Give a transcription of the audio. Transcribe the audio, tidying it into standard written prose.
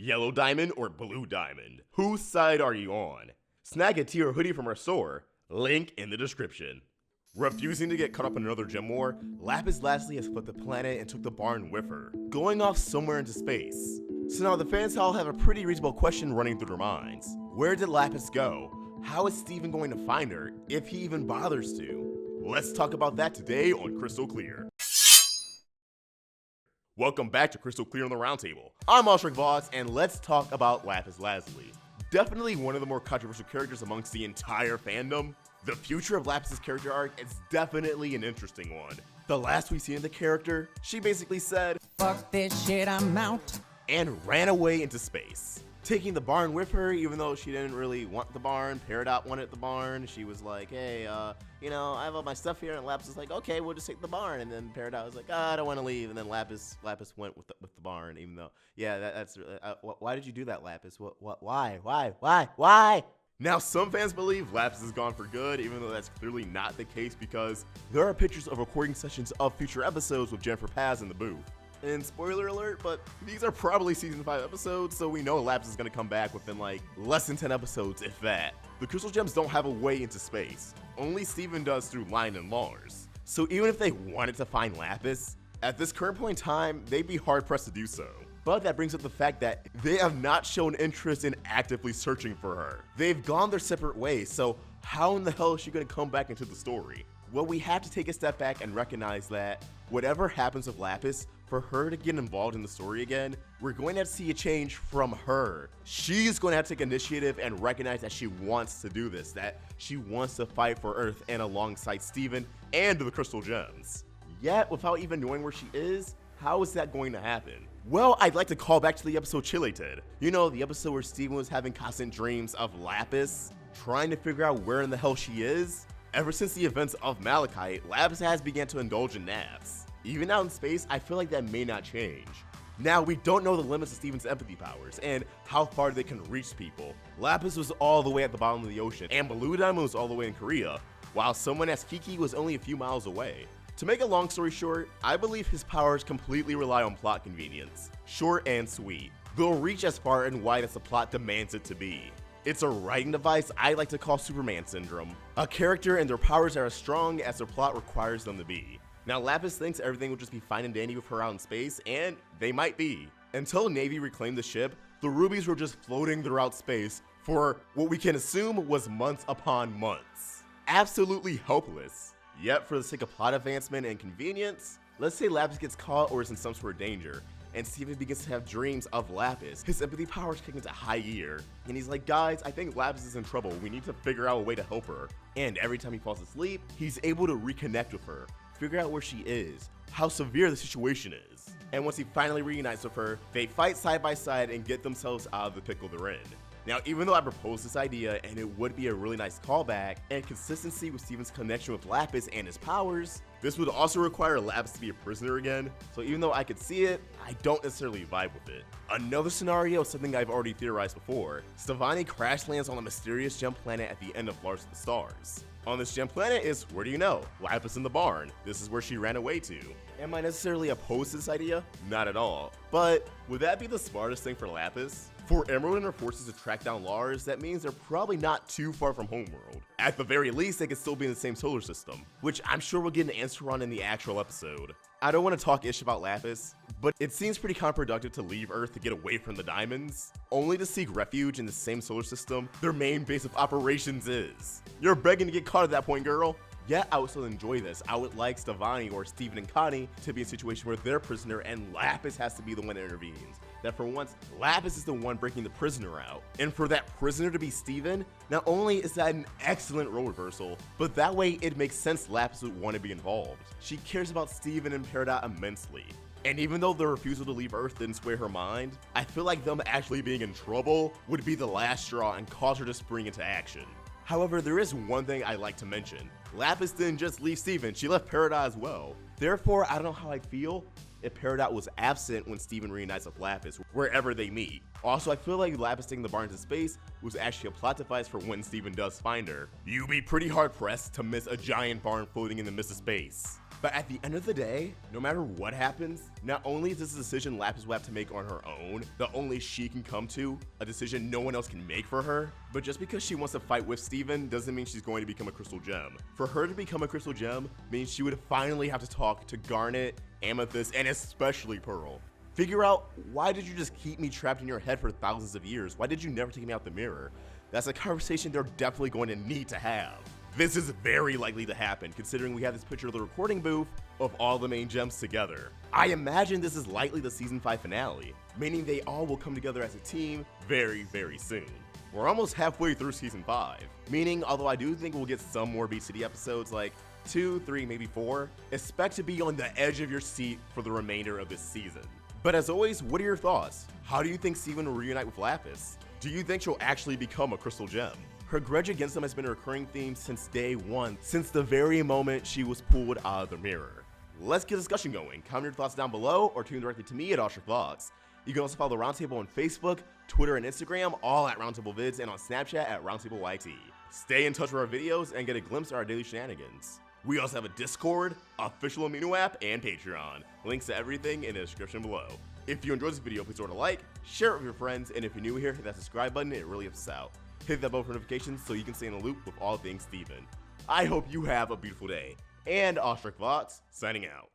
Yellow diamond or blue diamond? Whose side are you on? Snag a tee or hoodie from our store. Link in the description. Refusing to get caught up in another gem war, Lapis Lazuli has fled the planet and took the barn with her, going off somewhere into space. So now the fans all have a pretty reasonable question running through their minds. Where did Lapis go? How is Steven going to find her, if he even bothers to? Let's talk about that today on Crystal Clear. Welcome back to Crystal Clear on the Roundtable. I'm AwestruckVox, and let's talk about Lapis Lazuli. Definitely one of the more controversial characters amongst the entire fandom. The future of Lapis's character arc is definitely an interesting one. The last we seen of the character, she basically said, "Fuck this shit, I'm out," and ran away into space, taking the barn with her, even though she didn't really want the barn. Peridot wanted the barn. She was like, hey, I have all my stuff here, and Lapis was like, okay, we'll just take the barn. And then Peridot was like, I don't want to leave. And then Lapis went with the barn, even though, yeah, that's why did you do that, Lapis? Why? Now, some fans believe Lapis is gone for good, even though that's clearly not the case, because there are pictures of recording sessions of future episodes with Jennifer Paz in the booth. And spoiler alert, but these are probably season 5 episodes, so we know Lapis is going to come back within like less than 10 episodes, if that. The Crystal Gems don't have a way into space. Only Steven does through Lion and Lars. So even if they wanted to find Lapis, at this current point in time, they'd be hard pressed to do so. But that brings up the fact that they have not shown interest in actively searching for her. They've gone their separate ways, so how in the hell is she going to come back into the story? Well, we have to take a step back and recognize that whatever happens with Lapis, for her to get involved in the story again, we're going to have to see a change from her. She's going to have to take initiative and recognize that she wants to do this, that she wants to fight for Earth and alongside Steven and the Crystal Gems. Yet, without even knowing where she is, how is that going to happen? Well, I'd like to call back to the episode Chile did. You know, the episode where Steven was having constant dreams of Lapis, trying to figure out where in the hell she is. Ever since the events of Malachite, Lapis has began to indulge in naps. Even out in space, I feel like that may not change. Now, we don't know the limits of Steven's empathy powers and how far they can reach people. Lapis was all the way at the bottom of the ocean, and Blue Diamond was all the way in Korea, while someone as Kiki was only a few miles away. To make a long story short, I believe his powers completely rely on plot convenience. Short and sweet. They'll reach as far and wide as the plot demands it to be. It's a writing device I like to call Superman Syndrome. A character and their powers are as strong as their plot requires them to be. Now, Lapis thinks everything will just be fine and dandy with her out in space, and they might be. Until Navy reclaimed the ship, the rubies were just floating throughout space for what we can assume was months upon months. Absolutely hopeless. Yet, for the sake of plot advancement and convenience, let's say Lapis gets caught or is in some sort of danger, and Steven begins to have dreams of Lapis. His empathy powers kick into high gear, and he's like, guys, I think Lapis is in trouble. We need to figure out a way to help her. And every time he falls asleep, he's able to reconnect with her, figure out where she is, how severe the situation is. And once he finally reunites with her, they fight side by side and get themselves out of the pickle they're in. Now, even though I proposed this idea and it would be a really nice callback and consistency with Steven's connection with Lapis and his powers, this would also require Lapis to be a prisoner again. So even though I could see it, I don't necessarily vibe with it. Another scenario is something I've already theorized before. Stevani crash lands on a mysterious gem planet at the end of Lars of the Stars. On this gem planet is, where do you know? Lapis in the barn. This is where she ran away to. Am I necessarily opposed to this idea? Not at all. But would that be the smartest thing for Lapis? For Emerald and her forces to track down Lars, that means they're probably not too far from Homeworld. At the very least, they could still be in the same solar system, which I'm sure we'll get an answer on in the actual episode. I don't want to talk ish about Lapis, but it seems pretty counterproductive to leave Earth to get away from the diamonds, only to seek refuge in the same solar system their main base of operations is. You're begging to get caught at that point, girl. Yeah, I would still enjoy this. I would like Stevani or Steven and Connie to be in a situation where they're prisoner and Lapis has to be the one that intervenes. That for once, Lapis is the one breaking the prisoner out. And for that prisoner to be Steven, not only is that an excellent role reversal, but that way it makes sense Lapis would want to be involved. She cares about Steven and Peridot immensely. And even though the refusal to leave Earth didn't sway her mind, I feel like them actually being in trouble would be the last straw and cause her to spring into action. However, there is one thing I'd like to mention. Lapis didn't just leave Steven, she left Peridot as well. Therefore, I don't know how I feel if Peridot was absent when Steven reunites with Lapis, wherever they meet. Also, I feel like Lapis taking the barn into space was actually a plot device for when Steven does find her. You'd be pretty hard pressed to miss a giant barn floating in the midst of space. But at the end of the day, no matter what happens, not only is this a decision Lapis will have to make on her own, that only she can come to, a decision no one else can make for her, but just because she wants to fight with Steven doesn't mean she's going to become a crystal gem. For her to become a crystal gem means she would finally have to talk to Garnet, Amethyst, and especially Pearl. Figure out, why did you just keep me trapped in your head for thousands of years? Why did you never take me out the mirror? That's a conversation they're definitely going to need to have. This is very likely to happen, considering we have this picture of the recording booth of all the main gems together. I imagine this is likely the season 5 finale, meaning they all will come together as a team very, very soon. We're almost halfway through season 5, meaning although I do think we'll get some more Beat City episodes like 2, 3, maybe 4, expect to be on the edge of your seat for the remainder of this season. But as always, what are your thoughts? How do you think Steven will reunite with Lapis? Do you think she'll actually become a crystal gem? Her grudge against him has been a recurring theme since day one, since the very moment she was pulled out of the mirror. Let's get a discussion going. Comment your thoughts down below or tune directly to me at AwestruckVox. You can also follow the Roundtable on Facebook, Twitter, and Instagram, all at Roundtable Vids, and on Snapchat at RoundtableYT. Stay in touch with our videos and get a glimpse of our daily shenanigans. We also have a Discord, official Amino app, and Patreon. Links to everything in the description below. If you enjoyed this video, please throw it a like, share it with your friends, and if you're new here, hit that subscribe button, it really helps us out. Hit that bell for notifications so you can stay in the loop with all things Steven. I hope you have a beautiful day. And AwestruckVox, signing out.